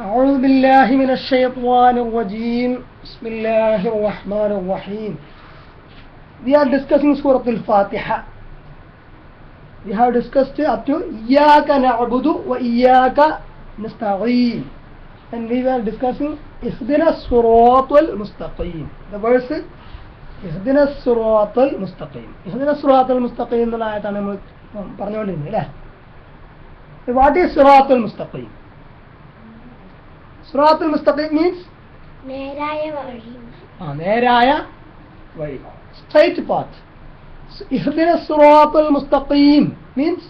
أعوذ بالله من الشيطان الرجيم. بسم الله الرحمن الرحيم. We are discussing Surah Al-Fatiha. We have discussed up to إياك نعبد وإياك نستعين, and we were discussing اهدنا الصراط المستقيم. The verse is اهدنا الصراط المستقيم. اهدنا الصراط المستقيم എന്നുള്ള ആയത്താണ് നമ്മൾ പറഞ്ഞുകൊണ്ടിരുന്നത് അല്ലേ? What is صراط المستقيم? صراط المستقيم means നേരായ വഴി. നേരായ വഴി, straight path. اهدنا الصراط المستقيم means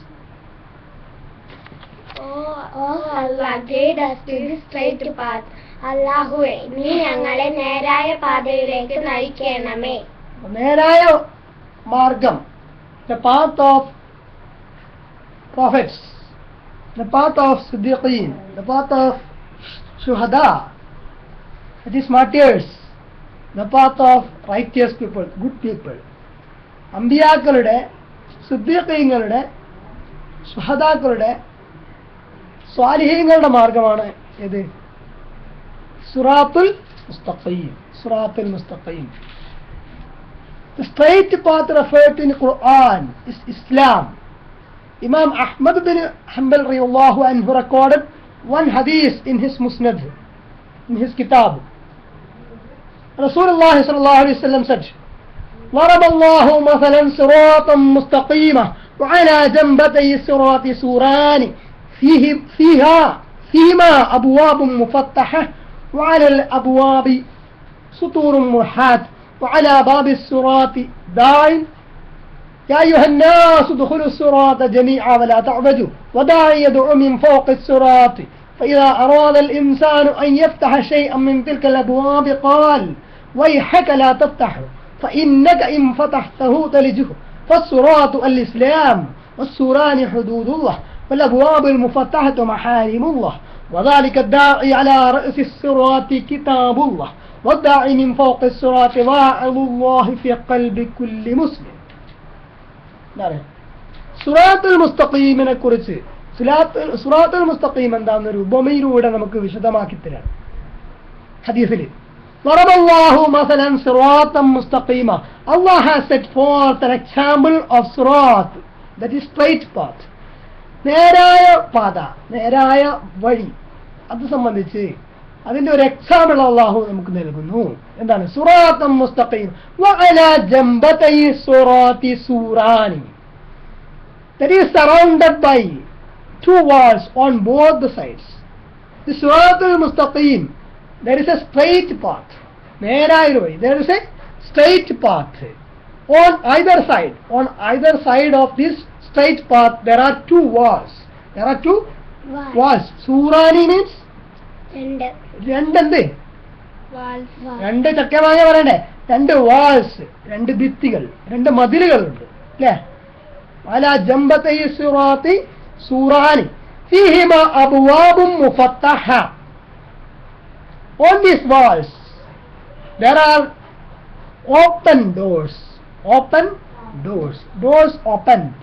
Oh Allah, guide us to the straight path. അല്ലാഹുവേ, നീ ഞങ്ങളെ നേരായ പാതയിലേക്ക് നയിക്കണമേ. നേരായ മാർഗം, the path of prophets, the path of siddiqeen, the path of shuhada, that is martyrs, the path of righteous people, good people. അമ്പിയാക്കളുടെ, സിദ്ദീഖീങ്ങളുടെ, ശുഹദാക്കളുടെ, സ്വാലിഹീങ്ങളുടെ മാർഗമാണ് ഇത് സിറാത്തുൽ മുസ്തഖീം. സിറാത്തുൽ മുസ്തഖീം. The straight path referred in Quran is Islam. Imam Ahmad bin Hanbal radiyallahu anhu recorded one hadith in his Musnad, in his kitab. Rasulullah sallallahu alaihi wasallam said, ضرب الله مثلا صراطا مستقيما وعلى جنبتي الصراط سوران فيهما أبواب مفتحة وعلى الأبواب سطور مرحات وعلى باب الصراط داع يا أيها الناس ادخلوا الصراط جميعا ولا تعبدوا وداع يدعو من فوق الصراط فإذا أراد الإنسان أن يفتح شيئا من تلك الأبواب قال ويحك لا تفتحه فإنك إن فتحته تلجه فالصراط الإسلام والسوران حدود الله والأبواب المفتحة محارم الله وذلك الداعي على رأس الصراط كتاب الله والداعي من فوق الصراط واعظ الله في قلب كل مسلم. സിറാത്തുൽ മുസ്തഖീമിനെ കുറിച്ച്, സിറാത്തുൽ മുസ്തഖീം എന്താണെന്നൊരു ഉപമയിലൂടെ നമുക്ക് വിശദമാക്കി തരാം. ഹദീസിൽ ضرب الله مثلا صراطا مستقيما, Allah has set forth an example of sirat, that is straight path, നേരായ പാത, നേരായ വഴി. അത് സംബന്ധിച്ച് അതിന്റെ ഒരു എക്സാമ്പിൾ അല്ലാഹു നമുക്ക് നൽകുന്നു. എന്താണ്? സിറാത്തുൽ മുസ്തഖീം വഅലാ ജംബതൈ സിറാത്തി സൂറാനി, that is surrounded by two walls on both the sides. The Siratul Mustaqim, there is a straight path, നേരായ വഴി, there is a straight path on either side. On either side of this straight path there are two walls. There are two walls. Surani means രണ്ട് രണ്ട് ചക്കമായ പറയണ്ടേ, രണ്ട് walls, രണ്ട് ഭിത്തികൾ, രണ്ട് മതിലുകളുണ്ട് അല്ലേ? على جنبتي الصراط سوران فيهما أبواب مفتحة. On these walls there are open doors, doors opened.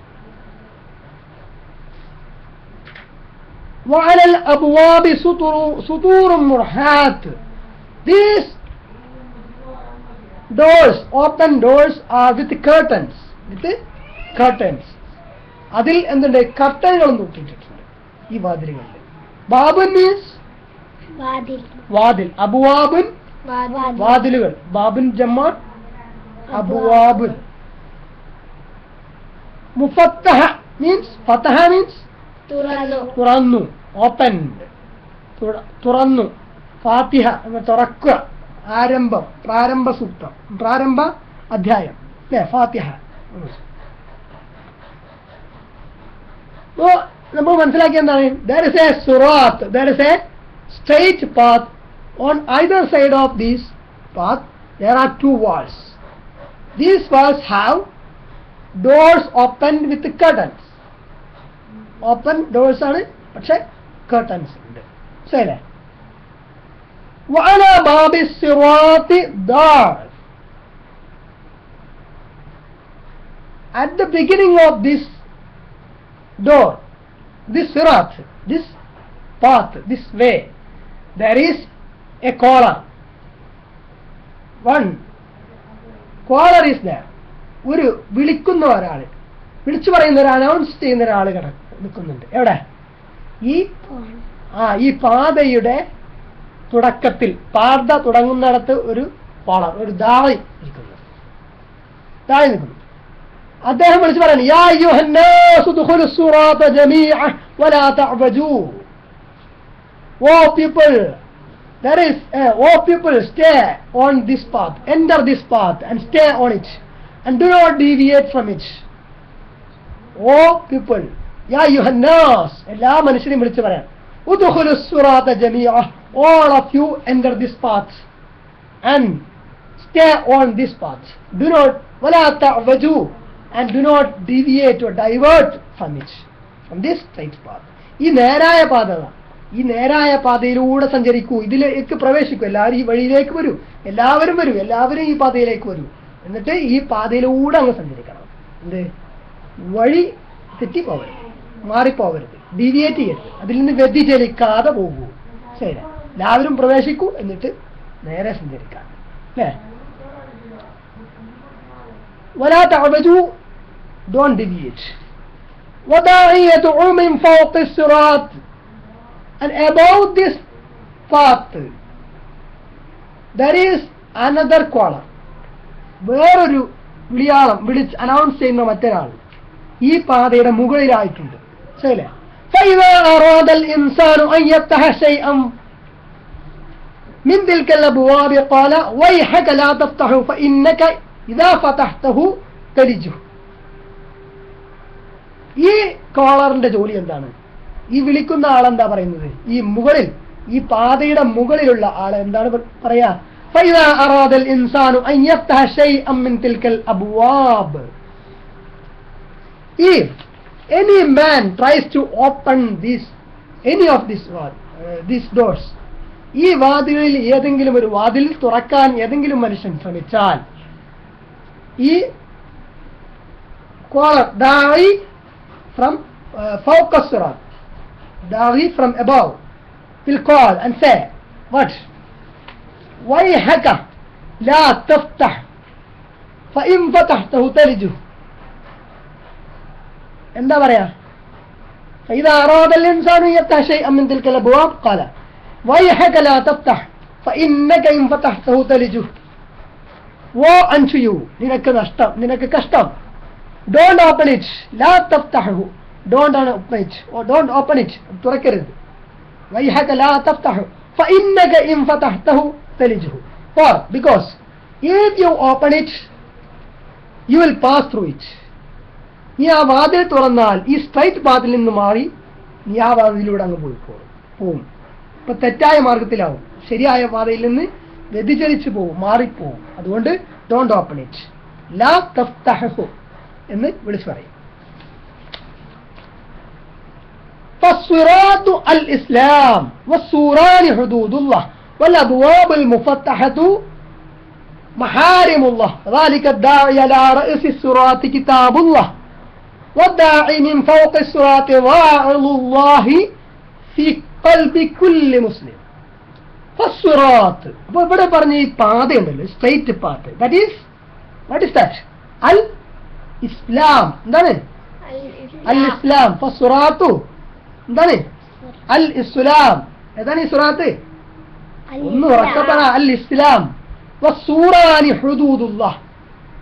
وعلى الأبواب سطور مرحات. These doors, open doors, are with curtains, അതിൽ എന്തുണ്ട്? കർട്ടനുകളും തൂക്കിയിട്ടുണ്ട് ഈ വാതിലുകളിൽ. ബാബുൻ മീൻസ് വാതിൽ, അബുവാബുൻ വാതിലുകൾ, ബാബുൻ ജമ്മാ അബുവാബുൻ. മുഫത്തഹ മീൻസ്, ഫതഹ മീൻസ് തുറന്നു, ഓപ്പൺ, തുറന്നു. ഫാത്തിഹ എന്ന് തുറക്കുക, ആരംഭം, പ്രാരംഭ സൂക്തം, പ്രാരംഭ അധ്യായം അല്ലേ? ഫാത്തിഹ. നമ്മൾ മനസ്സിലാക്കിയ എന്താണ്? there is a surat, there is a straight path. On either side of this path there are two walls. These walls have doors opened with curtains. Open doors ആണ്, പക്ഷെ curtains ഉണ്ട്. ശരിയല്ലേ? وعلى باب الصراط دار. At the beginning of this door, this sirat, this path, this way, there is a caller. One caller is there. ഒരു വിളിക്കുന്ന ഒരാൾ, വിളിച്ചു പറയുന്ന ഒരു അനൗൺസ് ചെയ്യുന്ന ഒരാൾ നിൽക്കുന്നുണ്ട്. എവിടെ? ഈ പാതയുടെ തുടക്കത്തിൽ, പാത തുടങ്ങുന്നിടത്ത് ഒരു കോളർ, ഒരു ദാഴി നിൽക്കുന്നു. അദ്ദേഹം വിളിച്ചു പറയുന്നു, യാ അയ്യുഹന്നാസു ദുഖുലു സ്സുറാത ജമീഅ വലാ തഅബജൂ. ഓ people, there is oh people, stay on this path, enter this path and stay on it and do not deviate from it. Oh people, ya ayyuhan nas, എല്ലാ മനുഷ്യരെയും വിളിച്ചു പറയാം, udkhulus surata jami'a, all of you enter this path and stay on this path, do not wala ta'waju, and do not deviate or divert from it, from this straight path. ഈ നേരായ പാത, ഈ നേരായ പാതയിലൂടെ സഞ്ചരിക്കൂ, ഇതിലേക്ക് പ്രവേശിക്കൂ, എല്ലാവരും ഈ വഴിയിലേക്ക് വരൂ, എല്ലാവരും വരൂ, എല്ലാവരും ഈ പാതയിലേക്ക് വരൂ, എന്നിട്ട് ഈ പാതയിലൂടെ അങ്ങ് സഞ്ചരിക്കണം. എന്ത്? വഴി തെറ്റിപ്പോവരുത്, മാറിപ്പോവരുത്, ഡീവിയേറ്റ് ചെയ്യരുത്, അതിൽ നിന്ന് വ്യതിചലിക്കാതെ പോകൂ. ശരി, എല്ലാവരും പ്രവേശിക്കൂ, എന്നിട്ട് നേരെ സഞ്ചരിക്കാം. അല്ലേ? വലാ തഅബജു, ഡോണ്ട് ഡീവിയേറ്റ്. വദാഇയതു മിൻ ഫൗഖി സിറാത്ത്, and above this path there is another caller. വേറൊരു വിളിയാളം, വിളിച്ച് അനൗൺസ് ചെയ്യുന്ന മറ്റൊരാൾ ഈ പാതയുടെ മുകളിലായിട്ടുണ്ട്. ശരിയല്ലേ? فإذا أراد الإنسان أن يفتح شيئا من تلك الأبواب قال ويحك لا تفتحه فإنك إذا فتحته تلجه. ഈ കോളറിന്റെ ജോലി എന്താണ്? ഈ വിളിക്കുന്ന ആളെന്താ പറയുന്നത്? ഈ മുകളിൽ, ഈ പാതയുടെ മുകളിലുള്ള ആള് എന്താണ് പറയാ? فإذا أراد الإنسان أن يفتح شيئا من تلك الأبواب, if any man tries to open any of these doors, ഈ വാതിലിൽ ഏതെങ്കിലും ഒരു വാതിൽ തുറക്കാൻ ഏതെങ്കിലും മനുഷ്യൻ ശ്രമിച്ചാൽ, ഈ collar ദാഇ from فوق الصراط, Da'i from above will call and say, what? وَيْحَكَ لَا تَفْتَحْ فَإِنْ فَتَحْتَهُ تَلِجُهُ. എന്താ പറയാ? فإذا أراد الإنسان يفتح شيئا من تلك الأبواب قال وَيْحَكَ لَا تَفْتَحْ فَإِنَّكَ إِنْ فَتَحْتَهُ تَلِجُهُ. Woe unto you, നിനക്ക് നഷ്ടം, നിനക്ക് കഷ്ടം. Don't open it. لا تفتحه, don't open it, or don't open it, തുറക്കരുത്. وَيْحَكَ لَا تَفْتَحُ فَإِنَّكَ إِنْ فَتَحْتَهُ تَلِجُهُ. Because if you open it, you will pass through it. നീ ആ വാതിൽ തുറന്നാൽ ഈ സ്ട്രൈറ്റ് പാത്തിൽ നിന്ന് മാറി നീ ആ വാതിലൂടെ അങ്ങ് പോവും. ഇപ്പൊ തെറ്റായ മാർഗത്തിലാവും, ശരിയായ പാതയിൽ നിന്ന് വ്യതിചലിച്ചു പോവും, മാറിപ്പോവും. അതുകൊണ്ട് ഡോണ്ട് ഓപ്പൺ ഇറ്റ്, ലാ തഫ്തഹു എന്ന് വിളിച്ചു പറയും. فالصراط الإسلام والسوران حدود الله والأبواب المفتحة محارم الله ذلك الداعي على رأس الصراط كتاب الله والداعي من فوق الصراط واعظ الله في قلب كل مسلم. فالصراط, അപ്പോൾ ഇവിടെ പറഞ്ഞ ഈ പാതയുണ്ടല്ലോ, straight path, that is, what is that? അൽ ഇസ്ലാം. എന്താണ് അൽ ഇസ്ലാം? ഫസ്സുറാത്തു എന്താണ്? അൽ ഇസ്ലാം. ഏതാണ് ഈ സുറാത്ത്? ഒന്ന് ഉറക്കപ്പറ. അൽ ഇസ്ലാം. വസ്സൂറാനി ഹുദൂദുല്ലാഹ്.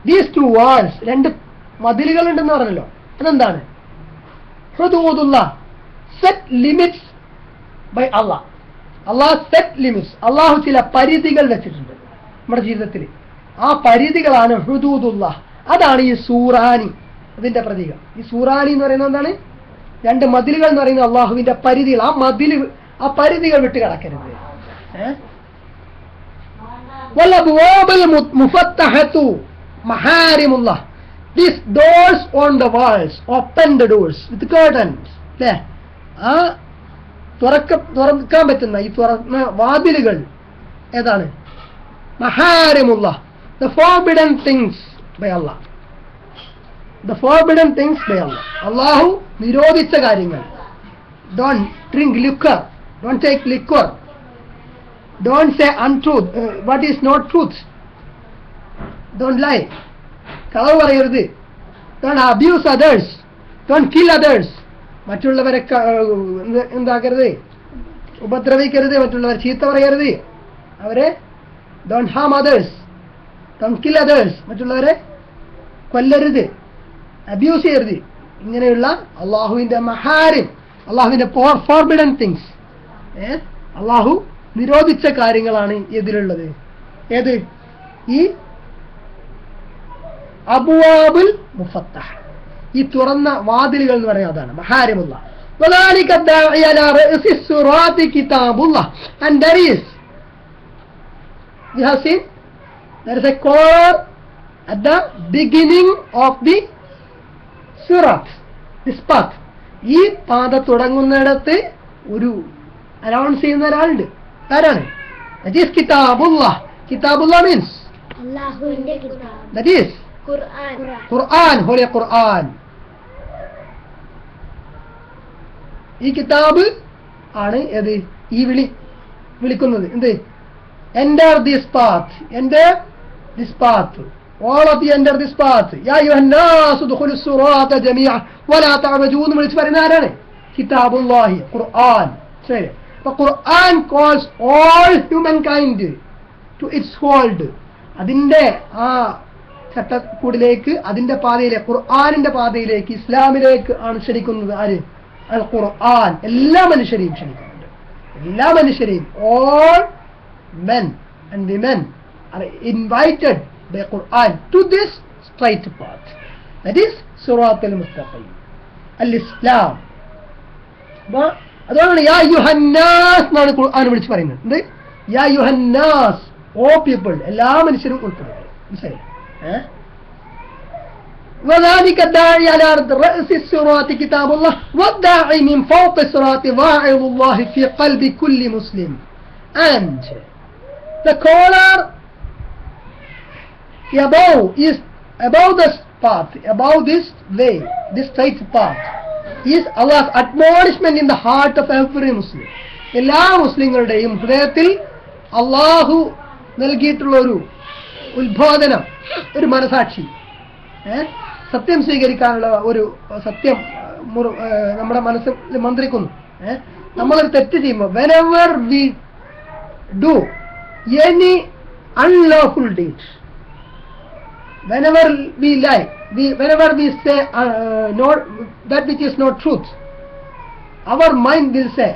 ദീസ് ടു വേർഡ്സ്, രണ്ട് മതിലുകൾ ഉണ്ടെന്ന് പറഞ്ഞല്ലോ, അതെന്താണ്? ഹുദൂദുല്ലാഹ്, സെറ്റ് ലിമിറ്റ്സ് ബൈ അല്ലാഹ്. അല്ലാഹ് സെറ്റ് ലിമിറ്റ്സ്, അല്ലാഹു ചില പരിധികൾ വെച്ചിട്ടുണ്ട് നമ്മുടെ ജീവിതത്തിൽ. ആ പരിധികളാണ് ഹുദൂദുല്ലാഹ്. അതാണ് ഈ സൂറാനി, അതിന്റെ പ്രതീകം. ഈ സൂറാനി എന്ന് പറയുന്നത് എന്താണ്? രണ്ട് മതിലുകൾ എന്ന് പറയുന്നത് അള്ളാഹുവിന്റെ പരിധികൾ. ആ പരിധികൾ വിട്ട് കിടക്കരുത്. These doors on the walls, open the doors with curtains. ആ തുറക്കാൻ പറ്റുന്ന ഈ തുറന്ന വാതിലുകൾ ഏതാണ്? മഹാരിമുല്ലാഹ്, the forbidden things by Allah. The forbidden things by Allah. അള്ളാഹു നിരോധിച്ച കാര്യങ്ങൾ. Don't drink liquor, don't take liquor, don't say untruth, what is not truth, don't lie, കളവ് പറയരുത്, don't abuse others, don't kill others, മറ്റുള്ളവരെ എന്താക്കരുത്, ഉപദ്രവിക്കരുത്, മറ്റുള്ളവരെ ചീത്ത പറയരുത്, അവരെ don't harm others, don't kill others, മറ്റുള്ളവരെ കൊല്ലരുത്, അബ്യൂസ് ചെയ്യരുത്. ഇങ്ങനെയുള്ള അള്ളാഹുവിന്റെ മഹാരിം, അള്ളാഹുവിന്റെ ഫോർബിഡൻ തിങ്സ്, അള്ളാഹു നിരോധിച്ച കാര്യങ്ങളാണ് ഇതിലുള്ളത്. ഏത്? ഈ അബ്വാബുൽ മുഫത്തഹ, ഈ തുറന്ന വാതിലുകൾ എന്ന് പറയുന്നത് അതാണ് മഹാരിമുള്ള. وذلك الداعي على رأس الصراط كتاب الله, and there is, we have seen, there is a collar at the beginning of the sirat, this path. ഈ പാത തുടങ്ങുന്നിടത്ത് ഒരു അനൗൺസ് ചെയ്യുന്ന ഒരാളുണ്ട്. ആരാണ്? that is kitabullah. kitabullah means അല്ലാഹുവിന്റെ കിതാബ്, that is Quran, Quran, holy ഖുർആൻ. ഈ കിതാബ് ആണ് ഏത്? ഈ വിളിക്കുന്നത് എന്ത്? enter this path, enter this path, all of you enter this path, ya ayyuhan nas udkhulus sirata jami'a wa la ta'waju എന്ന് വിളിച്ചു പറയുന്ന ആരാണ്? കിതാബുല്ലാഹി, ഖുർആൻ. ശരി, അപ്പൊ ഖുർആൻ calls all humankind to its fold. അതിന്റെ ആ ചട്ടക്കൂടിലേക്ക്, അതിന്റെ പാതയിലേക്ക്, ഖുർആനിന്റെ പാതയിലേക്ക്, ഇസ്ലാമിലേക്ക് ആണ് ക്ഷണിക്കുന്നത്. ആര്? അൽ ഖുർആൻ. എല്ലാ മനുഷ്യരെയും ക്ഷണിക്കുന്നുണ്ട്, എല്ലാ മനുഷ്യരെയും. all men and women are invited by Quran to this straight path, that is Surat al-Mustaqim, al-Islam. അതുകൊണ്ടാണ് യാ യുഹന്നാസ് എന്നാണ് ഖുർആൻ വിളിച്ച് പറയുന്നത്. എന്ത്? യാ യുഹന്നാസ്, ഓ പീപ്പിൾ, എല്ലാ മനുഷ്യരും ഉൾപ്പെടുന്നത്. മനസ്സിലായില്ലേ? وذلك الداعي على رأس الصراط كتاب الله والداعي من فوق الصراط واعظ الله في قلب كل مسلم. And the caller above this path, above this way, this straight path, is Allah's admonishment in the heart of every Muslim. എല്ലാ മുസ്ലിങ്ങളുടെയും ഹൃദയത്തിൽ അള്ളാഹു നൽകിയിട്ടുള്ള ഒരു ഉത്ബോധനം, ഒരു മനസാക്ഷി, സത്യം സ്വീകരിക്കാനുള്ള ഒരു സത്യം നമ്മുടെ മനസ്സിൽ മന്ത്രിക്കുന്നു. നമ്മളൊരു തെറ്റ് ചെയ്യുമ്പോൾ, whenever we do any unlawful deed, whenever we lie, whenever we say not that which is not truth, our mind will say,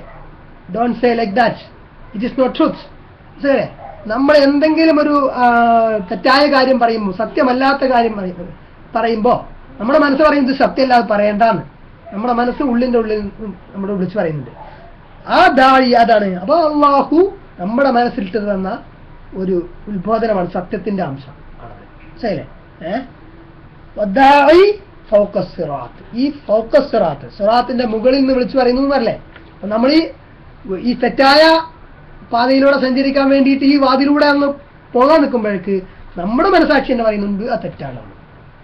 don't say like that, it is not truth. ശരി, നമ്മൾ എന്തെങ്കിലും ഒരു തെറ്റായ കാര്യം പറയുമ്പോൾ, സത്യമല്ലാത്ത കാര്യം പറയുമ്പോൾ നമ്മുടെ മനസ്സ് പറയുന്നത് സത്യമല്ലാതെ പറയേണ്ടാന്ന് നമ്മുടെ മനസ്സ് ഉള്ളിന്റെ ഉള്ളിൽ നമ്മുടെ വിളിച്ച് പറയുന്നുണ്ട്. ആ ദാഴി അതാണ്. അപ്പൊ അള്ളാഹു നമ്മുടെ മനസ്സിലിട്ട് തന്ന ഒരു ഉത്ബോധനമാണ്, സത്യത്തിന്റെ അംശം ആണത്. ശരിയല്ലേ? ഈ ഫോക്കസ് സിറാത്തിന്റെ മുകളിൽ നിന്ന് വിളിച്ചു പറയുന്നു എന്നല്ലേ. അപ്പൊ നമ്മൾ ഈ തെറ്റായ പാതയിലൂടെ സഞ്ചരിക്കാൻ വേണ്ടിയിട്ട് ഈ വാതിലൂടെ അങ്ങ് പോകാൻ നിൽക്കുമ്പോഴേക്ക് നമ്മുടെ മനസാക്ഷി എന്ന് പറയുന്നുണ്ട് ആ തെറ്റാണ്.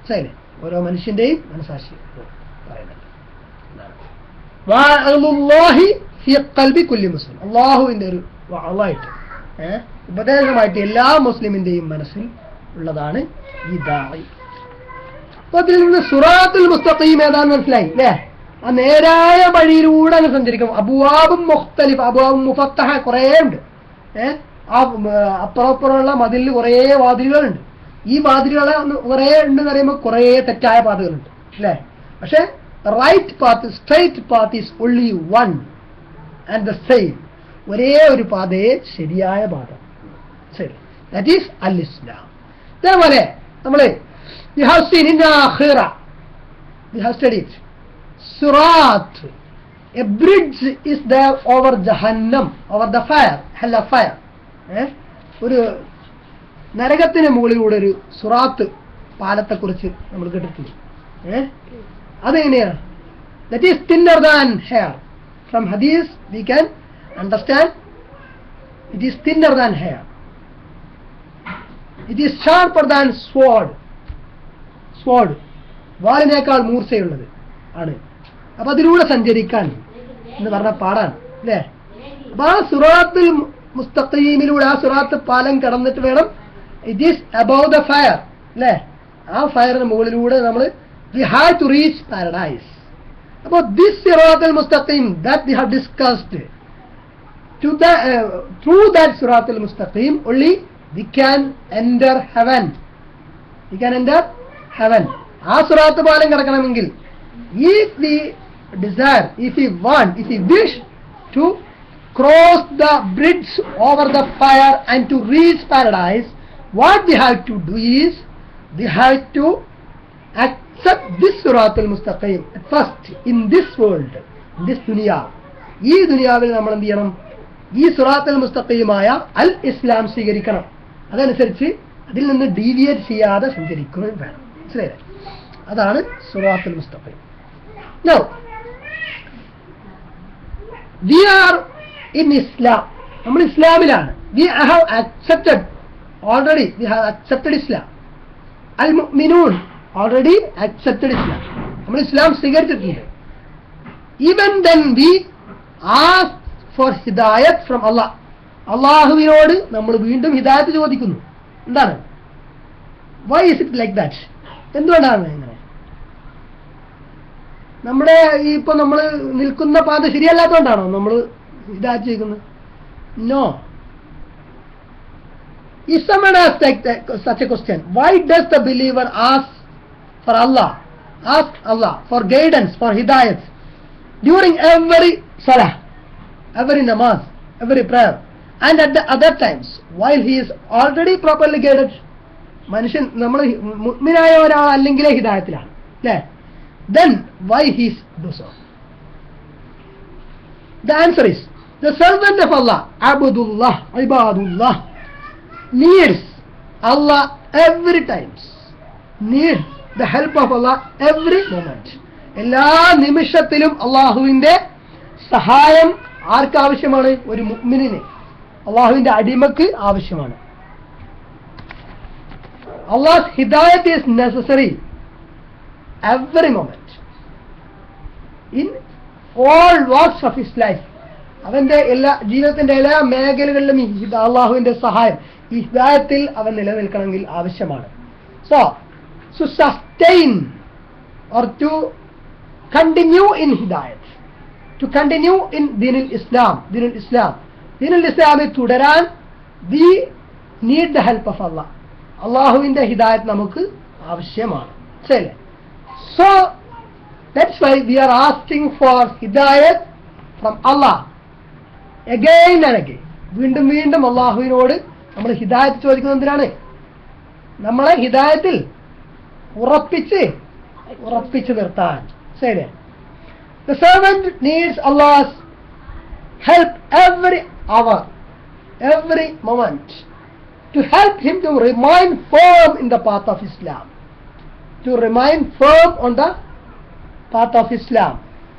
ശരിയല്ലേ? ഓരോ മനുഷ്യന്റെയും മനസാക്ഷി പറയുന്നുണ്ട്. അള്ളാഹുവിന്റെ ഒരു വാളായിട്ട്, ഉപദേശമായിട്ട് എല്ലാ മുസ്ലിമിന്റെയും മനസ്സിൽ ഉള്ളതാണ് ഈ ദാഇ. അപ്പൊ അതിൽ നിന്ന് സുറാത്തുൽ മുസ്തഖീം ഏതാന്ന് മനസ്സിലായി അല്ലേ? ആ നേരായ വഴിയിലൂടെ അങ്ങ് സഞ്ചരിക്കും. അബ്വാബും മുഖ്തലിഫ്, അബ്വാബും മുഫത്തഹ കുറേ ഉണ്ട്. ആ അപ്പുറപ്പുറമുള്ള മതിലിൽ കുറേ വാതിലുകളുണ്ട്. ഈ വാതിലുകളെ കുറേ ഉണ്ടെന്ന് പറയുമ്പോൾ കുറേ തെറ്റായ പാതകളുണ്ട് അല്ലേ? പക്ഷെ right path, straight path is only one and the same. ഒരേ ഒരു പാതയെ ശരിയായ പാത. ശരി, ദാറ്റ് ഈസ് അൽ ഇസ്ലാം. അതേപോലെ നമ്മള് we have seen in the akhirah, we have studied Surat, a bridge is there over Jahannam, over the fire, hell of fire. ഒരു നരകത്തിന് മുകളിലൂടെ ഒരു സുറാത്ത് പാലത്തെ കുറിച്ച് നമ്മൾ കേട്ടിട്ടുണ്ട്. അതെങ്ങനെയാണ്? that is thinner than hair. From hadith we can understand it is thinner than hair. It is sharper than sword. വാളിനേക്കാൾ മൂർച്ചയുള്ളത് ആണ്. അപ്പൊ അതിലൂടെ സഞ്ചരിക്കാൻ എന്ന് പറഞ്ഞ പാടാണ് അല്ലേ? അപ്പൊ ആ സുറാത്തുൽ മുസ്തഖീമിലൂടെ, ആ സിറാത്ത് പാലം കടന്നിട്ട് വേണം, it is above the fire അല്ലേ, ആ ഫയറിന് മുകളിലൂടെ നമ്മൾ we have to reach paradise. അപ്പോൾ ദിസ് സിറാത്തുൽ മുസ്തഖീം that we have discussed, through that siratul mustaqim only we can enter heaven. We can enter heaven. ആ സിറാത്ത് പാലം കടക്കണമെങ്കിൽ, if we desire, if we want, if we wish to cross the bridge over the fire and to reach paradise, what we have to do is we have to accept this siratul mustaqim at first in this world, in this dunya. ഈ ദുനിയാവിൽ നമ്മൾ എന്ത് ചെയ്യണം? ഈ സിറാത്തുൽ മുസ്തഖീമായ അൽ ഇസ്ലാം സ്വീകരിക്കണം. അതനുസരിച്ച് അതിൽ നിന്ന് ഡീവിയേറ്റ് ചെയ്യാതെ സഞ്ചരിക്കുകയും വേണം. മനസ്സിലായില്ലേ? അതാണ് സിറാത്തുൽ മുസ്തഖീം. Now we are in Islam. നമ്മൾ ഇസ്ലാമിലാണ്. We have accepted already. We have accepted Islam. Al mu'minun already accepted Islam. നമ്മൾ ഇസ്ലാം സ്വീകരിച്ചിട്ടുണ്ട്. Even then we ask for hidayat from Allah. അള്ളാഹുവിനോട് നമ്മൾ വീണ്ടും ഹിദായത്ത് ചോദിക്കുന്നു. എന്താണ്? Why is it like that? എന്തുകൊണ്ടാണ് ഇങ്ങനെ? നമ്മുടെ ഇപ്പൊ നമ്മൾ നിൽക്കുന്ന പാത ശരിയല്ലാത്തതുകൊണ്ടാണോ നമ്മൾ ഹിദായത്ത് ചോദിക്കുന്നത്? No. If someone asks such a question, why does the believer ask Allah for guidance, for hidayat during every salah, every namaz, every prayer, and at the other times while he is already properly guided? മനുഷ്യൻ നമ്മൾ മുഅ്മിനായ ഒരാൾ അല്ലെങ്കിലേ ഹിദായത്തിലാണ് അല്ലേ? Then why he do so? The answer is the servant of Allah, Abdullah, Ibadullah, needs Allah every times, needs the help of Allah every moment. എല്ലാ നിമിഷത്തിലും അള്ളാഹുവിന്റെ സഹായം ആർക്കാവശ്യമാണ്? ഒരു മുഅ്മിനിന്, അള്ളാഹുവിന്റെ അടിമക്ക് ആവശ്യമാണ്. Allah's hidayat is necessary every moment in all walks of his life. അവന്റെ എല്ലാ ജീവിതത്തിന്റെ എല്ലാ മേഖലകളിലും അള്ളാഹുവിന്റെ സഹായം ഈ ഹിദായത്തിൽ അവൻ നിലനിൽക്കണമെങ്കിൽ ആവശ്യമാണ്. So sustain or to continue in hidayat, to continue in dinul Islam, dinul Islam തുടരാൻ we need the help of Allah. അള്ളാഹുവിന്റെ ഹിദായത്ത് നമുക്ക് ആവശ്യമാണ്. ശരിയല്ലേ? So that's why we are asking for hidayat from Allah again and again. വീണ്ടും വീണ്ടും അള്ളാഹുവിനോട് നമ്മൾ ഹിദായത്ത് ചോദിക്കുന്നത് എന്തിനാണ്? നമ്മളെ ഹിദായത്തിൽ ഉറപ്പിച്ച് നിർത്താൻ. ശരിയല്ലേ? The servant needs Allah's help every hour, every moment, to help him to remain firm in the path of Islam, to remain firm on the path of Islam,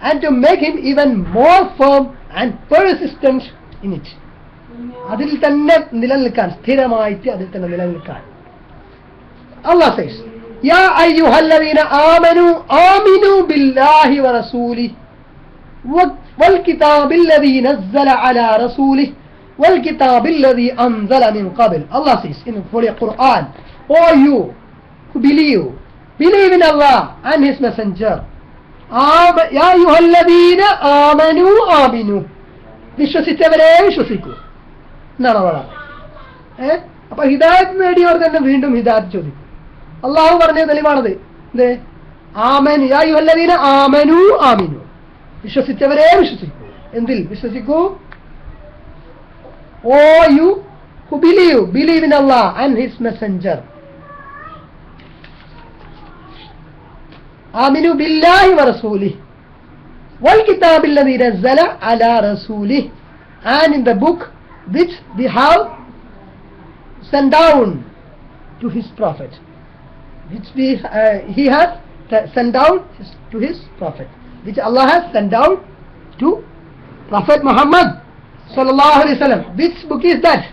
and to make him even more firm and persistent in it. അതിൽ തന്നെ നിലനിൽക്കാൻ, സ്ഥിരമായിട്ട് അതിൽ തന്നെ നിലനിൽക്കാൻ. Allah says, يا أيها الذين آمنوا آمنوا بالله ورسوله والكتاب الذي نزل على رسوله والكتاب الذي أنزل من قبل. Allah says in the Holy Quran, all you who believe in Allah and His Messenger, يا أيها الذين آمنوا آمنوا, വിശ്വസിച്ചവരെ വിശ്വസിക്കൂ എന്നാണ് പറയുന്നത്. അപ്പൊ ഹിദായത്ത് നേടിയവർ തന്നെ വീണ്ടും ഹിദായത്ത് ചോദിക്കും. അള്ളാഹു പറഞ്ഞ തെളിവാണത്. എന്ത്? ആമനു, യാ അയ്യുഹല്ലദീന ആമനു ആമിനു, വിശ്വസിച്ചവരെ വിശ്വസിക്കൂ. എന്തിൽ വിശ്വസിക്കൂ? All you who believe in Allah and His Messenger. آمنوا بالله ورسوله والكتاب الذي نزل على رسوله, and in the book which we have sent down to His Prophet, which He has sent down to His Prophet, which Allah has sent down to Prophet Muhammad sallallahu alaihi wasallam. Which book is that?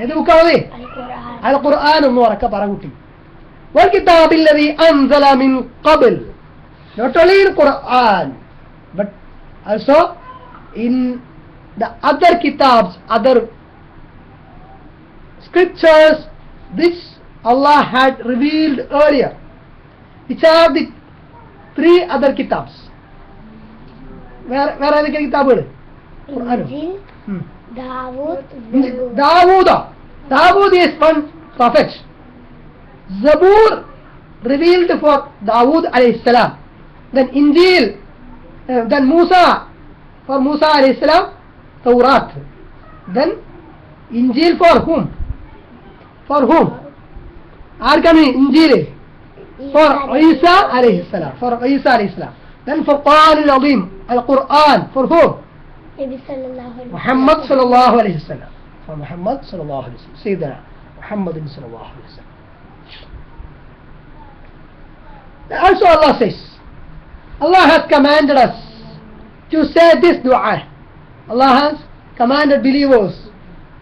ഏത് ബുക്കാണ്? അൽ ഖുർആൻ എന്ന് ഉറക്ക പറകുട്ടി. വൽ കിതാബിൽ ലദീ അൻസല മിൻ ഖബൽ, not only in Quran but also in the other kitabs, other scriptures which Allah had revealed earlier. Which are the 3 other kitabs? Where are the kitabs? Injil, Dawood, Dawood is one prophet. Zabur revealed for Dawood alayhi salam. Then Injil, then Musa, for Musa alayhi salam, Tawrat. Then Injil for whom? For whom? Arkani Injil for Isa alayhi salam. For Isa alayhi salam. Then for Quran al-Azim, Al-Quran for whom? Nabi sallallahu alayhi Muhammad sallallahu alayhi wasallam. For Muhammad sallallahu alayhi wasallam. Sayyidina Muhammad sallallahu alayhi wasallam. Also Allah says, Allah has commanded us to say this dua. Allah has commanded believers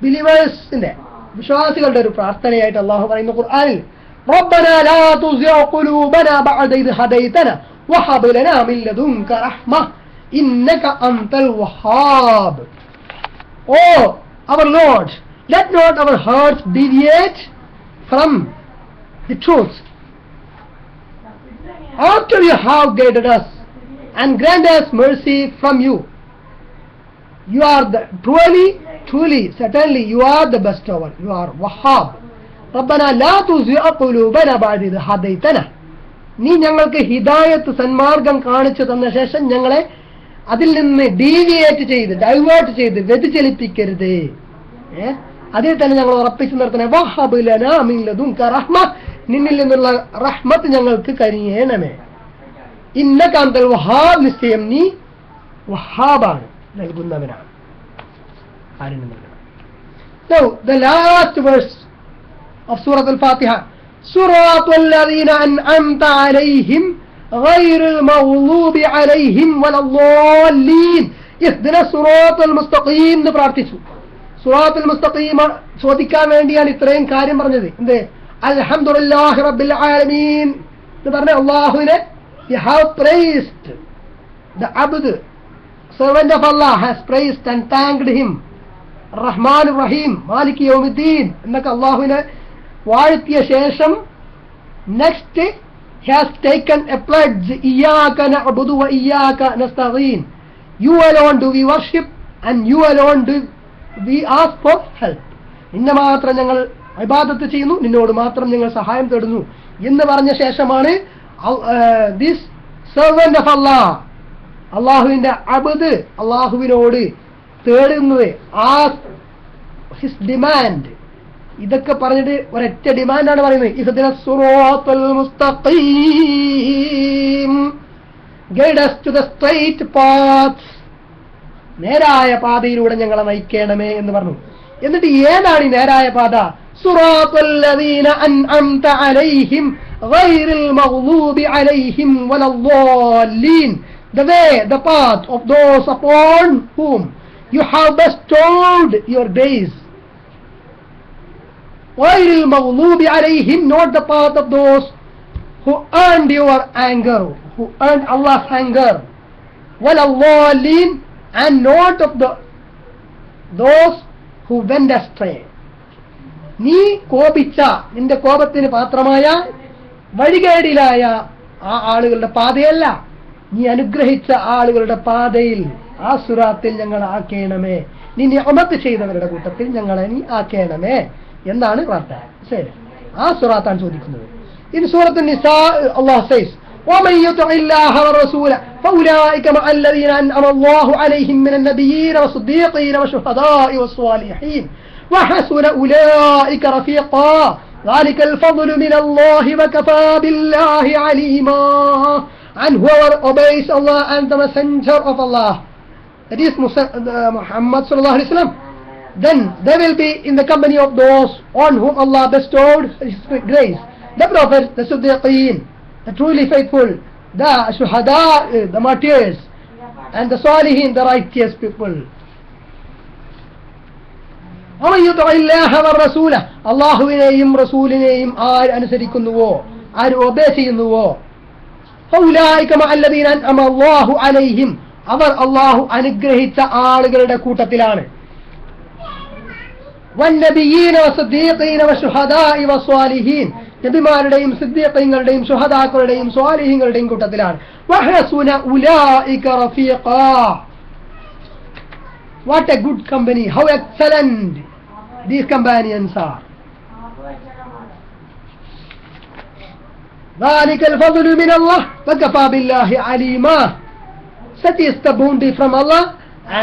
in the വിശ്വാസികളുടെ ഒരു പ്രാർത്ഥനയായിട്ട് അല്ലാഹു പറയുന്ന ഖുർആനിൽ ربنا لا تزغ قلوبنا بعد إذ هديتنا وهب لنا من لدنك رحمة إنك أنت الوهاب. Oh our Lord, let not our hearts deviate from the truth after you have guided us, and grant us mercy from you. You are the truly, certainly you are the bestower. You are Wahhab. ربنا لا تزغ قلوبنا بعد إذ هديتنا. നീ ഞങ്ങൾക്ക് ഹിദായത്ത് സന്മാർഗം കാണിച്ചു തന്ന ശേഷം ഞങ്ങളെ അതിൽ നിന്ന് deviate ചെയ്ത് ഡൈവേർട്ട് ചെയ്ത് വ്യതിചലിപ്പിക്കരുത്. അതിൽ തന്നെ ഞങ്ങൾ ഉറപ്പിച്ചു നിർത്തണേ. വഹബ് ലനാ മിൻ ലദുൻക റഹ്മ, നിന്നിൽ നിന്നുള്ള റഹ്മത്ത് ഞങ്ങൾക്ക് കനിയേണമേ. ഇന്നക അന്തൽ വഹാബ്, നിശ്ചയം നീ വഹാബാണ്, നൽകുന്നവനാണ്. ആരിനും നൽകണം. Now the last verse of Surah Al-Fatiha, صراط الذين أنعمت عليهم غير المغضوب عليهم ولا الضالين اهدنا الصراط المستقيم എന്ന് പ്രാർത്ഥിച്ചു. സുറാത്തുൽ മുസ്തഖീം ചോദിക്കാൻ വേണ്ടിയാണ് ഇത്രയും കാര്യം പറഞ്ഞത്. എന്ത്? അൽഹംദുലില്ലാഹി റബ്ബിൽ ആലമീൻ എന്ന് പറഞ്ഞ അല്ലാഹുവിനെ we have praised. The abd, servant of Allah, has praised and thanked him. Rahman റഹീം മാലിക് യൗമിദ്ദീൻ എന്നൊക്കെ അല്ലാഹുവിനെ വാഴ്ത്തിയ ശേഷം next he has taken a pledge, ഇയ്യാക നഅ്ബുദു വ ഇയ്യാക നസ്തഈൻ. You alone do we worship and you alone do we ask for help. നിന്നെ മാത്രം ഞങ്ങൾ ഇബാദത്ത് ചെയ്യുന്നു, നിന്നോട് മാത്രം ഞങ്ങൾ സഹായം തേടുന്നു എന്ന് പറഞ്ഞ ശേഷമാണ് this servant of Allah, അല്ലാഹുവിന്റെ അബ്ദ് അല്ലാഹുവിനോട് തേടുന്നത്. ആ ഹിസ് ഡിമാൻഡ്, ഇതൊക്കെ പറഞ്ഞിട്ട് ഒരൊറ്റ ഡിമാൻഡാണ് പറയുന്നത്. ഇഹ്ദിന സിറാത്തൽ മുസ്തഖീം, guide us to the straight path, നേരായ പാതയിലൂടെ ഞങ്ങളെ നയിക്കണമേ എന്ന് പറഞ്ഞു. എന്നിട്ട് ഏതാണ് ഈ നേരായ പാത? സിറാത്തൽ ലദീന അൻഅംത അലൈഹിം ഗൈറിൽ മഗ്ദൂബി അലൈഹിം വലദ്ദാല്ലീൻ, the way, the path of those upon whom you have bestowed your days. Ghayril maghdubi alayhim, not the path of those who earned your anger, who earned Allah's anger. Waladhdallin, and not of those who went astray. നീ കോപിച്ച, നിന്റെ കോപത്തിന് പാത്രമായ വഴികേടിലായ ആ ആളുകളുടെ പാതയല്ല, നീ അനുഗ്രഹിച്ച ആളുകളുടെ പാതയിൽ, ആ സുറാത്തിൽ ഞങ്ങൾ ആക്കേണമേ, നീ നിഅമത്ത് ചെയ്തവരുടെ കൂട്ടത്തിൽ ഞങ്ങളെ നീ ആക്കേണമേ എന്നാണ് പ്രാർത്ഥന. ശരി, ആ സുറാത്താണ് ചോദിക്കുന്നത്. ഇൻ സൂറത്തുൻ നിസാ അല്ലാഹു says, ومن يطع الله والرسول فأولئك مع الذين أنعم الله عليهم من النبيين والصديقين والشهداء والصالحين وحسن أولئك رفيقا ذلك الفضل من الله وكفى بالله عليما. And whoever obeys Allah and the messenger of Allah, that is Muhammad sallallahu alaihi wasallam, then they will be in the company of those on whom Allah bestowed His grace, the prophets, the siddiqeen, the truly faithful, the shuhada, the martyrs, and the salihin, the righteous people. ومن يطع الله والرسول, അല്ലാഹുവിനെയും റസൂലിനെയും ആര് അനുസരിക്കുന്നുവോ, ആര് obey ചെയ്യുന്നുവോ, فأولئك مع الذين أنعم الله عليهم, അവർ അള്ളാഹു അനുഗ്രഹിച്ച ആളുകളുടെ കൂട്ടത്തിലാണ്. വന്നബിയ്യീന വസ്സദ്ദീഖീന വശുഹദാഇ വസ്വാലിഹീൻ, നബിമാരുടെയും സിദ്ദീഖീങ്ങളുടെയും ശുഹദാക്കളുടെയും സ്വാലിഹീങ്ങളുടെയും കൂട്ടത്തിലാണ്. വഹസുന ഉലൈക റഫീഖാ, what a good company, how excellent these companions are. ذلك الفضل من الله وكفى بالله عليما. Such is the bounty from Allah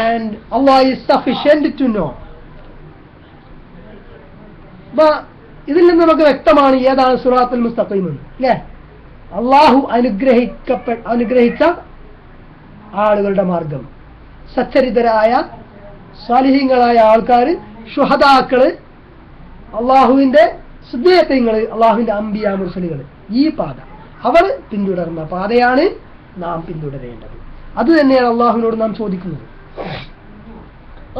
and Allah is sufficient to know. ഇതിൽ നിന്ന് നമുക്ക് വ്യക്തമാണ് ഏതാണ് സിറാത്തുൽ മുസ്തഖീം എന്ന്, അല്ലേ? അള്ളാഹു അനുഗ്രഹിച്ച ആളുകളുടെ മാർഗം, സച്ചരിതരായ സ്വാലിഹീങ്ങളായ ആൾക്കാർ, ശുഹദാക്കള്, അള്ളാഹുവിന്റെ സിദ്ദീഖീങ്ങള്, അള്ളാഹുവിന്റെ അംബിയാ മുർസലുകള്, ഈ പാത അവർ പിന്തുടർന്ന പാതയാണ് നാം പിന്തുടരേണ്ടത്. അത് തന്നെയാണ് അള്ളാഹുവിനോട് നാം ചോദിക്കുന്നത്.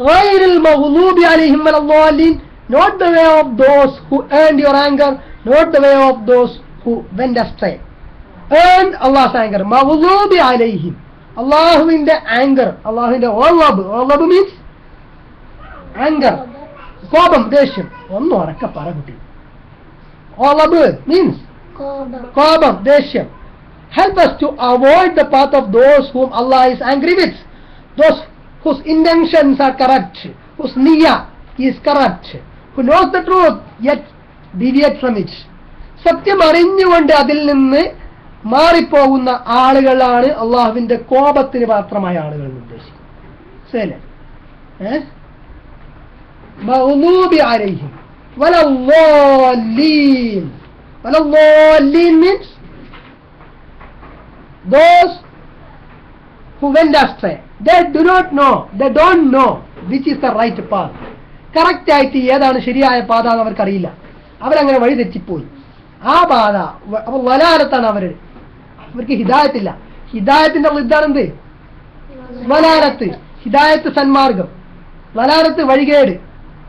ഗൈറുൽ മഗ്ളൂബി അലൈഹിം വലദ്ദാലിൻ, not the way of those who earned your anger, not the way of those who went astray. Earned Allah's anger. Maghlubi alayhim, Allahuvinte anger, Allahuvinte ghadab means anger, kobam, deshyam. Onnu arakka para kutti. Ghadab means kobam, deshyam. Help us to avoid the path of those whom Allah is angry with, those whose intentions are corrupt, whose niyyah is corrupt, who knows the truth yet deviate from it. സത്യം അറിഞ്ഞുകൊണ്ട് അതിൽ നിന്ന് മാറിപ്പോകുന്ന ആളുകളാണ് അള്ളാഹുവിന്റെ കോപത്തിന് പാത്രമായ ആളുകൾ എന്ന് ഉദ്ദേശിക്കുന്നത്. ശരി, മഗ്ളൂബി അലൈഹിം വലദ്ദാലീൻ. വലദ്ദാലീൻ means those who went astray. They don't know which is the right path. Correct ആയിട്ട് ഏതാണ് ശരിയായ പാത എന്ന് അവർക്കറിയില്ല, അവരങ്ങനെ വഴി തെറ്റിപ്പോയി. ആ പാത അപ്പൊ വലാലത്താണ് അവർക്ക് ഹിദായത്തില്ല. ഹിദായത്തിന്റെ ഇതാണെന്ത്? വലാലത്ത്. ഹിദായത്ത് സന്മാർഗം, വലാലത്ത് വഴികേട്.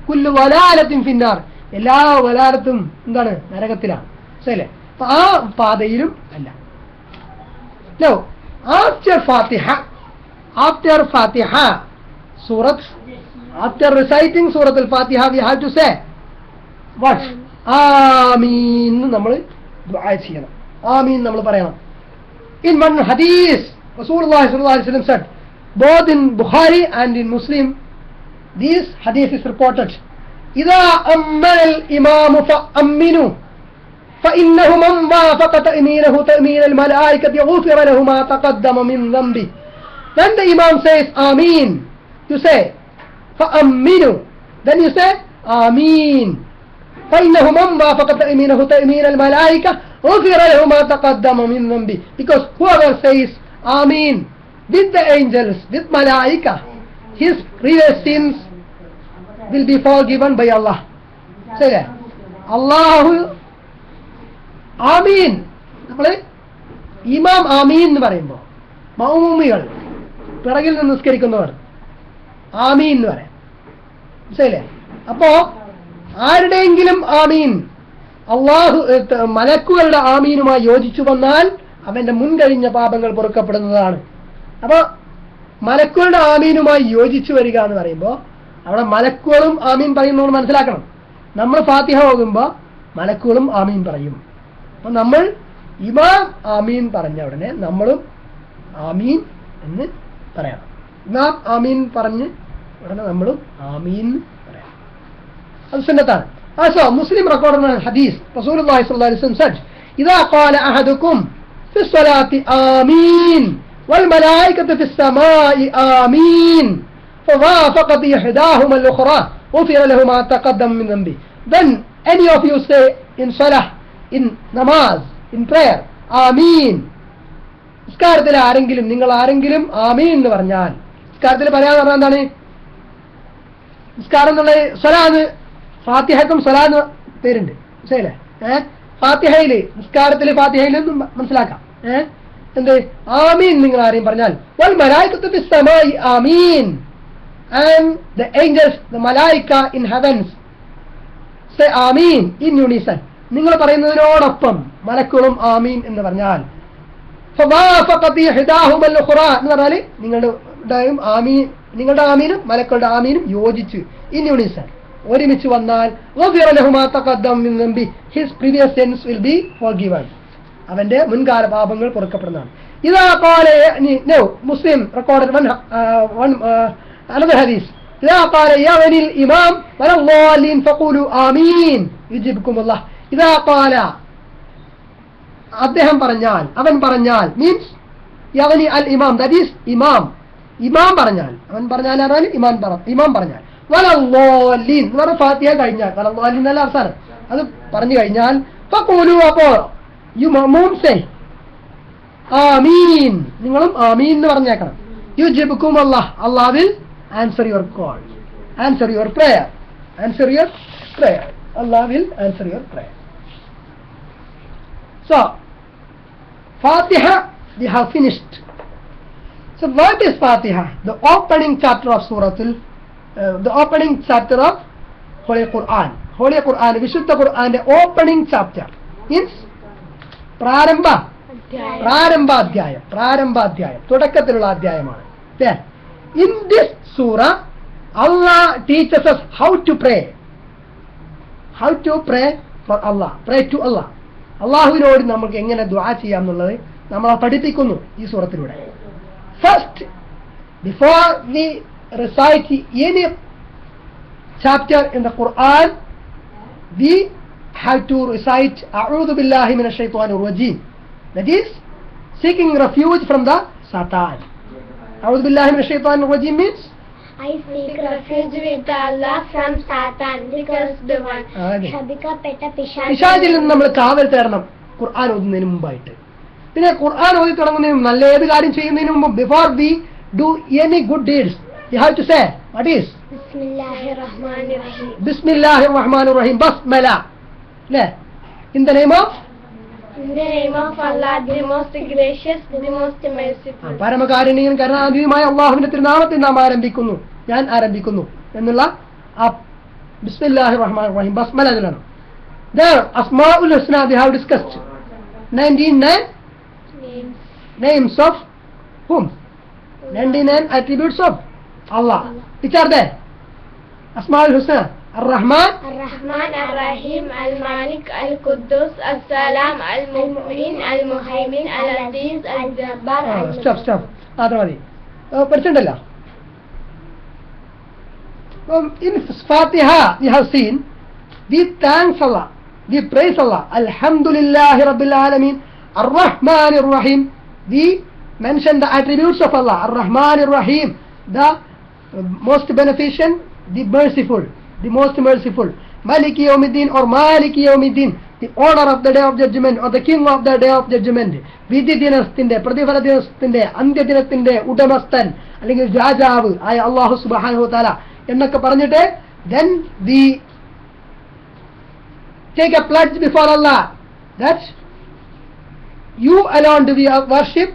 കുല്ലു വലാലത്തും ഫിന്നാർ, എല്ലാ വലാലത്തും എന്താണ്? നരകത്തിലാണ്. ശരി, അപ്പൊ ആ പാതയിലും അല്ല. No, after Fatiha Surah, after reciting Surah Al-Fatiha, we have to say what? Ameen. നമ്മൾ ദുആ ചെയ്യണം, ആമീൻ നമ്മൾ പറയണം. In one hadith, Rasulullah sallallahu alaihi wasallam said, both in Bukhari and in Muslim, this hadith is reported. إذا أمن الإمام فأمنوا فإنه من وافق تأمينه تأمين الملائكة غفر له ما تقدم من ذنبه. When the Imam says Ameen, you say فأمنوا, then you say آمين. فإنه من وافق تأمينه تأمين الملائكة غفر له ما تقدم من ذنبه. Because whoever says Ameen with the angels, with Malaika, his previous sins will be forgiven by Allah. Say that. Allahu ആമീൻ. നമ്മള് ഇമാം ആമീൻ എന്ന് പറയുമ്പോ മൗമികൾ, പിറകിൽ നിന്ന് നിസ്കരിക്കുന്നവർ ആമീൻ എന്ന് പറയാം. മനസ്സിലായില്ലേ? അപ്പോ ആരുടെയെങ്കിലും ആമീൻ അള്ളാഹു മലക്കുകളുടെ ആമീനുമായി യോജിച്ചു വന്നാൽ അവന്റെ മുൻകഴിഞ്ഞ പാപങ്ങൾ പൊറുക്കപ്പെടുന്നതാണ്. അപ്പൊ മലക്കുകളുടെ ആമീനുമായി യോജിച്ചു വരിക എന്ന് പറയുമ്പോ അവിടെ മലക്കുകളും ആമീൻ പറയുന്നവർ മനസ്സിലാക്കണം. നമ്മൾ ഫാത്തിഹ ഓതുമ്പോ മലക്കുകളും ആമീൻ പറയും. അപ്പൊ നമ്മൾ ഇമാം ആമീൻ പറഞ്ഞ ഉടനെ നമ്മളും ആമീൻ എന്ന് പറയണം. ഇമാം ആമീൻ പറഞ്ഞ് ഉടനെ നമ്മളും ആമീൻ പറയാം. അത് സുന്നത്താണ്. Also, Muslim recorded in hadith, Rasulullah sallallahu alaihi wasallam said, إذا قال أحدكم في الصلاة آمين والملائكة في السماء آمين فوافقت إحداهما الأخرى غفر له ما تقدم من ذنبه. Then any of you say in salah, in namaz, in prayer, ആമീൻ. നിസ്കാരത്തിൽ ആരെങ്കിലും, നിങ്ങൾ ആരെങ്കിലും ആമീൻ എന്ന് പറഞ്ഞാൽ, നിസ്കാരത്തിൽ പറയാന്ന് പറഞ്ഞാൽ എന്താണ്? നിസ്കാരം എന്നുള്ള സ്വലാന്ന്, ഫാത്തിഹക്കും സ്വലാന്ന് പേരുണ്ട്. മനസ്സിലായില്ലേ? ഫാത്തിഹയില്, നിസ്കാരത്തില് ഫാത്തിഹയിലൊന്നും മനസ്സിലാക്കാം. എന്ത്? ആമീൻ നിങ്ങൾ ആരെയും പറഞ്ഞാൽ, വൽ മലായികത്തു ഫിസ് സമാഇ ആമീൻ, and the angels, the malaika in heavens say ആമീൻ in unison. നിങ്ങൾ പറയുന്നതിനോടൊപ്പം മലക്കുകളും ആമീൻ എന്ന് പറഞ്ഞാൽ ഫവാഫഖത് ഇഹ്ദാഹുമ അൽ-ഉഖ്റാ എന്ന് പറഞ്ഞാൽ നിങ്ങളുടെ ആമീനും മലക്കളുടെ ആമീനും യോജിച്ച് ഇൻ യൂണിസൺ ഒരുമിച്ച് വന്നാൽ ഗഫിറ ലഹു മാ തഖദ്ദമ മിൻ ദംബി, his previous sins will be forgiven, അവന്റെ മുൻകാല പാപങ്ങൾ പൊറുക്കപ്പെടുന്നതാണ്. ഇദാ ഖാല നോ Muslim recorded one another hadith, ഇദാ ഖാല യഅനി al-imam വലല്ലാലിൻ ഫഖൂലു ആമീൻ യുജിബുകും അല്ലാഹ്. ഇദാ ഖാല അദ്ദേഹം പറഞ്ഞാൽ, അവൻ പറഞ്ഞാൽ, മീൻസ് യഅനി al-imam, ദാറ്റ് ഈസ് ഇമാം പറഞ്ഞാൽ, അവൻ പറഞ്ഞാൽ ആരാണ്? ഇമാം പറഞ്ഞാൽ, വലല്ലാലിൻ എന്ന് പറഞ്ഞ ഫാത്തിഹ കഴിഞ്ഞാൽ, വലല്ലാലിൻ എന്നല്ല അവസാനം, അത് പറഞ്ഞു കഴിഞ്ഞാൽ ഫഖൂലു, അപ്പോൾ യു മഅ്മൂം സേ ആമീൻ, നിങ്ങളും ആമീൻ എന്ന് പറഞ്ഞേക്കണം. യുജിബുകും അല്ലാഹ്, അല്ലാഹ് will answer your call, answer your prayer, Allah will answer your prayer. So Fatiha we have finished. So what is Fatiha? The opening chapter of the opening chapter of Holy Quran. Vishuddha Quran, the opening chapter means Prarambha Adhyayam, തുടക്കത്തിലുള്ള അധ്യായമാണ്. In this surah, Allah teaches us how to pray for Allah, pray to Allah. അള്ളാഹുവിനോട് നമുക്ക് എങ്ങനെ ദുആ ചെയ്യാം എന്നുള്ളത് നമ്മളെ പഠിപ്പിക്കുന്നു ഈ സൂറത്തിലൂടെ. First, before we recite any chapter in the Quran, we have to recite A'udhu billahi minash shaitanir rajim, that is seeking refuge from the Satan. A'udhu billahi minash shaitanir rajim means I seek refuge with Allah from Satan, because the one ശപിക്കപ്പെട്ട പിശാചിൽ നിന്ന് നമ്മൾ കാവൽ തേടണം ഖുർആൻ ഓതുന്നതിന് മുമ്പായിട്ട്. പിന്നെ ഖുർആൻ ഓതി തുടങ്ങുന്നതിന് മുമ്പ്, നല്ല ഏത് കാര്യം ചെയ്യുന്നതിന് മുമ്പ്, before we do any good deeds we have to say what is Bismillahir Rahmanir Rahim, basmala, in the name of Allah, the most gracious, the most merciful. പരമകാരുണ്യൻ കരുണാനിധിയുമായ അല്ലാഹുവിന്റെ തിരുനാമത്തിൽ നാം ഞാൻ ആരംഭിക്കുന്നു എന്നുള്ള ബിസ്മില്ലാഹിർ റഹ്മാനിർ റഹീം, ബസ്മല ചൊല്ലണം. There Asmaul Husna we have discussed 99 names of whom? 99 attributes of Allah. Which are there? Asmaul Husna, Ar-Rahman, Ar-Rahim, Al-Malik, Al-Quddus, Al-Salam, Al-Mu'min, Al-Muhaymin, Al-Aziz, Al-Jabbar. Stop. Adamadi. Percentilla. In Fatiha we have seen, we thank Allah, we praise Allah, Alhamdulillahi Rabbil Alameen, Ar-Rahmanir Rahim. We mention the attributes of Allah, Ar-Rahmanir Rahim, the most beneficent, the most merciful, Maliki Yawmiddin or Maliki Yawmiddin, the owner of the day of judgment or the king of the day of judgment, Vidhi dinastinde, Pradiphala dinastinde, Andhya dinastinde, Udamastan, അല്ലെങ്കിൽ രാജാവ് ആയ അല്ലാഹു സുബ്ഹാനഹു വ തആല എന്നൊക്കെ പറഞ്ഞിട്ട് then we take a pledge before Allah that you alone do we worship,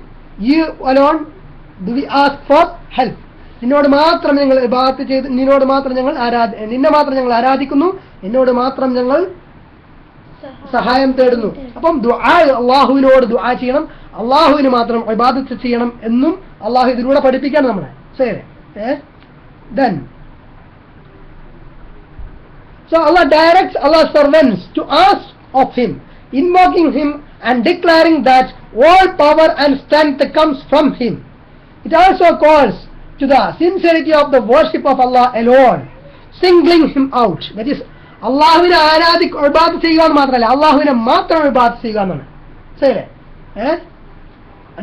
you alone do we ask for help. നിന്നോട് മാത്രം ഞങ്ങൾ ഇബാദത്ത് ചെയ്ത്, നിന്നെ മാത്രം ഞങ്ങൾ ആരാധിക്കുന്നു, നിന്നോട് മാത്രം ഞങ്ങൾ സഹായം തേടുന്നു. അപ്പം ദുആ, അല്ലാഹുവിനോട് ദുആ ചെയ്യണം, അല്ലാഹുവിന് മാത്രം ഇബാദത്ത് ചെയ്യണം എന്നും അല്ലാഹു ഇതിലൂടെ പഠിപ്പിക്കാൻ നമ്മളെ. ശരി. Then so Allah directs Allah's servants to ask of him, invoking him and declaring that all power and strength comes from him. It also calls to the sincerity of the worship of Allah alone, singling him out, that is അള്ളാഹുവിനെ ഇബാദത്ത് ചെയ്യുക എന്ന് മാത്രമല്ല, അള്ളാഹുവിനെ മാത്രം ഇബാദത്ത് ചെയ്യുക എന്നാണ്. ശരി.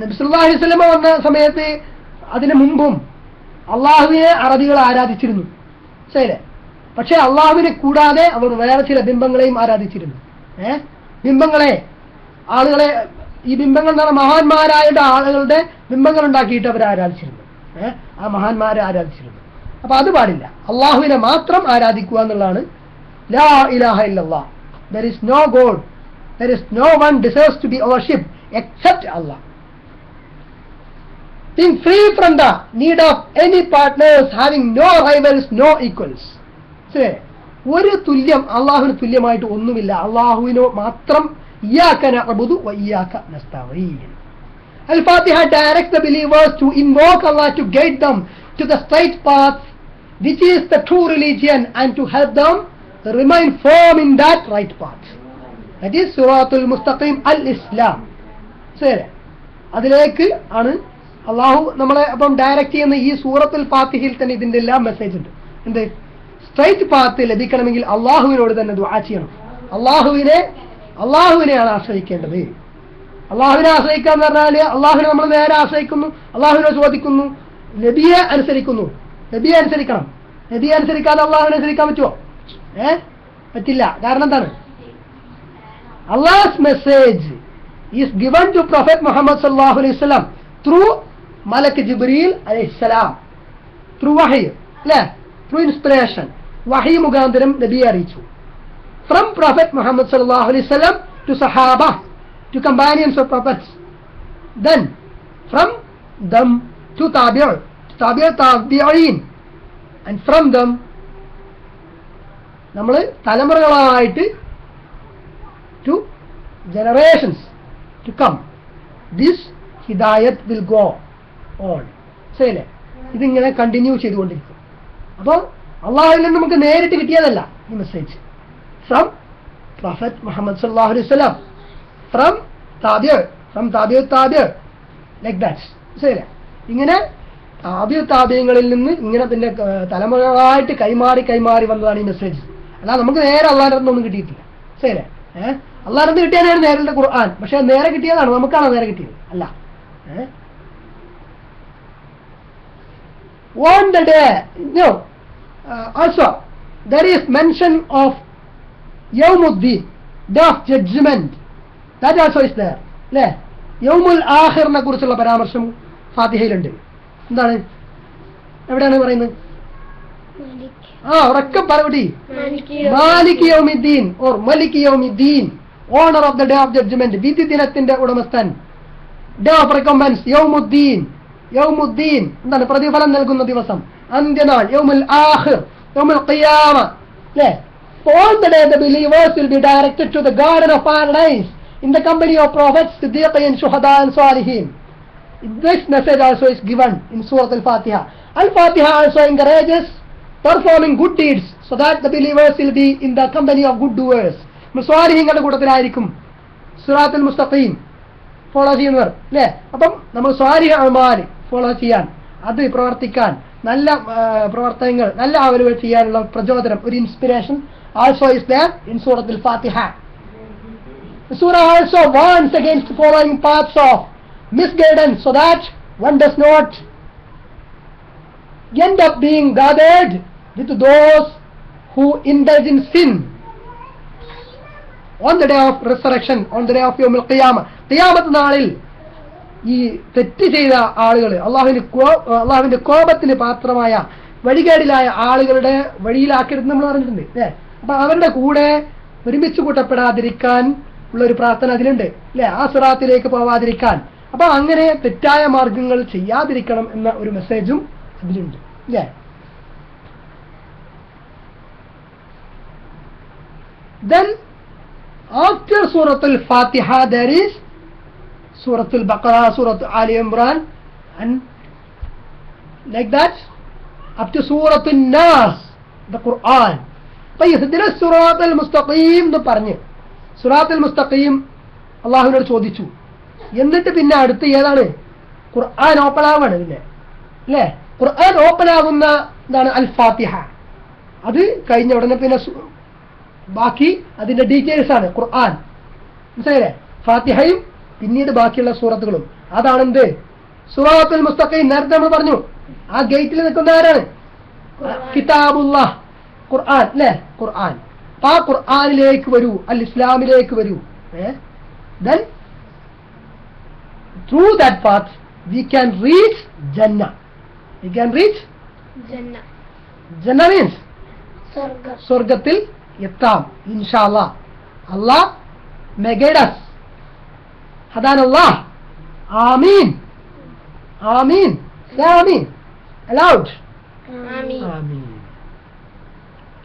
നബി സല്ലല്ലാഹു അലൈഹി വസല്ലം വന്ന സമയത്ത് അതിനു മുമ്പും അള്ളാഹുവിനെ അറബികൾ ആരാധിച്ചിരുന്നു. ശരി. പക്ഷെ അള്ളാഹുവിനെ കൂടാതെ അവർ വേറെ ചില ബിംബങ്ങളെയും ആരാധിച്ചിരുന്നു. ബിംബങ്ങളെ, ആളുകളെ, ഈ ബിംബങ്ങൾ എന്ന് പറഞ്ഞാൽ മഹാന്മാരായ ആളുകളുടെ ബിംബങ്ങൾ ഉണ്ടാക്കിയിട്ട് അവർ ആരാധിച്ചിരുന്നു. ആ മഹാന്മാരെ ആരാധിച്ചിരുന്നു. അപ്പൊ അത് പാടില്ല. അള്ളാഹുവിനെ മാത്രം ആരാധിക്കുക എന്നുള്ളതാണ് ലാ ഇലാഹ ഇല്ലല്ലാഹ്. There is no God, there is no one deserves to be worshipped except Allah. Being free from the need of any partners, having no rivals, no equals. ഒരു തുല്യം, അള്ളാഹുവിന് തുല്യമായിട്ട് ഒന്നുമില്ല. അള്ളാഹുവിനോ മാത്രം ഇയ്യാക നഅ്ബുദു വ ഇയ്യാക നസ്തഈൻ. Al-Fatiha directs the believers to invoke Allah to guide them to the straight path, which is the true religion, and to help them remain firm in that right path. That is Suratul Mustaqim al-Islam. ശരി, അതിലേക്ക് ആണ് അള്ളാഹു നമ്മളെ അപ്പം direct ചെയ്യുന്ന ഈ സൂറത്തുൽ ഫാത്തിഹയിൽ തന്നെ ഇതിന്റെ എല്ലാം മെസ്സേജ് ഉണ്ട്. എന്ത്? സ്ട്രൈറ്റ് പാത്ത് ലഭിക്കണമെങ്കിൽ അള്ളാഹുവിനോട് തന്നെ ദുആ ചെയ്യണം. അള്ളാഹുവിനെയാണ് ആശ്രയിക്കേണ്ടത്. അള്ളാഹുവിനെ ആശ്രയിക്കുക എന്ന് പറഞ്ഞാൽ അള്ളാഹുവിനെ നമ്മൾ നേരെ ആശ്രയിക്കുന്നു, അള്ളാഹുവിനെ ചോദിക്കുന്നു, നബിയെ അനുസരിക്കുന്നു. നബിയെ അനുസരിക്കണം. നബിയെ അനുസരിക്കാതെ അള്ളാഹുവിനെ അനുസരിക്കാൻ പറ്റുമോ? പറ്റില്ല. കാരണം എന്താണ്? Allah's message is given to Prophet Muhammad sallallahu alaihi wasallam through Malak Jibreel alayhi salam, through wahy, through inspiration. Wahy mugandaram nabiye അറിയിച്ചു. From Prophet Muhammad sallallahu alaihi wasallam to Sahaba, to companions of prophets, then from them to tabi'in, and from them നമ്മൾ തലമുറകളായിട്ട് to generations to come, this hidayat will go on. ശരിയല്ലേ? ഇതിങ്ങനെ continue ചെയ്തുകൊണ്ടിരിക്കും. അപ്പോൾ അള്ളാഹുവിൽ നിന്ന് നമുക്ക് നേരിട്ട് കിട്ടിയതല്ല ഈ മെസ്സേജ്. ഫ്രം പ്രൊഫറ്റ് മുഹമ്മദ് സല്ലല്ലാഹു അലൈഹി വസല്ലം, ഫ്രം താബിഉ ലൈക്ക് ദാറ്റ്. ശരിയല്ലേ? ഇങ്ങനെ താബിയങ്ങളിൽ നിന്ന് ഇങ്ങനെ പിന്നെ തലമുറകളായിട്ട് കൈമാറി വന്നതാണ് ഈ മെസ്സേജ്. അല്ലാതെ നമുക്ക് നേരെ അള്ളാഹിന്റെ അടുത്തൊന്നും കിട്ടിയിട്ടില്ല. ശരിയല്ലേ? അള്ളാഹിന്റെ അടുത്ത് കിട്ടിയതാണ് നേരിട്ട് ഖുർആൻ. പക്ഷെ നേരെ കിട്ടിയതാണ്, നമുക്കാണോ നേരെ കിട്ടിയത്? അല്ല. On the day, also there is mention of Yawmuddin, day of judgment. That also is there. അല്ലേ? യൗമുൽ ആഖിറിനെ കുറിച്ചുള്ള പരാമർശം ഫാത്തിഹയിലുണ്ട്. എന്താണ്? എവിടെയാണ് പറയുന്നത്? ഉറക്കം പറയടി. മാലിക് യൗമിദ്ദീൻ or മലിക് യൗമിദ്ദീൻ, owner of the day of judgment, വിധി ദിനത്തിന്റെ ഉടമസ്ഥൻ. ഡേ ഓഫ് റെക്കമ്പൻസ്, യൗമുദ്ദീൻ എന്താണ്? പ്രതിഫലം നൽകുന്ന ദിവസം, അന്ത്യനാൾ, യൗമുൽ ആഖിർ, യൗമുൽ ഖിയാമ. അല്ലേ? On the day the believers will be directed to the garden of paradise in the company of prophets, siddiqin, shuhada and salihin. This message also is given in Surah Al-Fatiha. Al-Fatiha also encourages performing good deeds so that the believers will be in the company of good doers. സ്വാലിഹീങ്ങളുടെ കൂട്ടത്തിലായിരിക്കും സിറാത്തുൽ മുസ്തഖീം follow ചെയ്യുന്നവർ. അല്ലേ? അപ്പം നമ്മൾ Swalih അഅ്മാൽ follow ചെയ്യാൻ, അത് പ്രവർത്തിക്കാൻ, നല്ല പ്രവർത്തനങ്ങൾ, നല്ല അമലുകൾ ചെയ്യാനുള്ള പ്രചോദനം, ഒരു inspiration also is there in Surah Al-Fatiha. The surah also warns against following paths of misguidance so that one does not end up being gathered with those who indulge in sin on the day of resurrection, on the day of Yawm al-Qiyamah. ഖിയാമത്ത് നാളിൽ ഈ തെറ്റ് ചെയ്ത ആളുകൾ, അള്ളാഹുവിന്റെ കോപത്തിന് പാത്രമായ വഴികേടിലായ ആളുകളുടെ വഴിയിലാക്കരുത് നമ്മൾ പറഞ്ഞിട്ടുണ്ട്. അല്ലേ? അപ്പൊ അവരുടെ കൂടെ ഒരുമിച്ച് കൂട്ടപ്പെടാതിരിക്കാൻ ഉള്ള ഒരു പ്രാർത്ഥന അതിലുണ്ട്. അല്ലെ? ആ സിറാത്തിലേക്ക് പോവാതിരിക്കാൻ. അപ്പൊ അങ്ങനെ തെറ്റായ മാർഗങ്ങൾ ചെയ്യാതിരിക്കണം എന്ന ഒരു മെസ്സേജും അതിലുണ്ട്. അല്ലേ? Then after Surah Al-Fatiha there is Surah Al-Baqarah, Surah Ali Imran, and like that up to Surah An-Nas, the Quran. ഇഹ്ദിന സിറാത്തൽ മുസ്തഖീം എന്ന് പറഞ്ഞ് സിറാത്തുൽ മുസ്തഖീം അള്ളാഹുവിനോട് ചോദിച്ചു. എന്നിട്ട് പിന്നെ അടുത്ത് ഏതാണ്? ഖുർആൻ ഓപ്പൺ ആവാണ്. പിന്നെ അല്ലേ? ഖുർആൻ ഓപ്പൺ ആകുന്ന എന്താണ്? അൽ ഫാത്തിഹ. അത് കഴിഞ്ഞ ഉടനെ പിന്നെ ബാക്കി അതിന്റെ ഡീറ്റെയിൽസ് ആണ് ഖുർആൻ. മനസ്സിലായില്ലേ? ഫാത്തിഹയും പിന്നീട് ബാക്കിയുള്ള സൂറത്തുകളും. അതാണെന്ത്? സിറാത്തുൽ മുസ്തഖീം. നേരത്തെ നമ്മൾ പറഞ്ഞു ആ ഗേറ്റിൽ നിൽക്കുന്ന ആരാണ്? കിതാബുല്ലാഹ്, ഖുർആൻ. അല്ലേ? ഖുർആൻ. ആ ഖുർആനിലേക്ക് വരൂ, അൽ ഇസ്ലാമിലേക്ക് വരൂ. Then through that path we can reach Jannah. We can reach Jannah. Jannah means സ്വർഗത്തിൽ എത്താം ഇൻഷാഅല്ലാഹ്. അല്ലാഹ് may guide us. ഹദാനല്ലാഹ്. ആമീൻ. ആമീൻ. Say ആമീൻ aloud. Amin. ആമീൻ.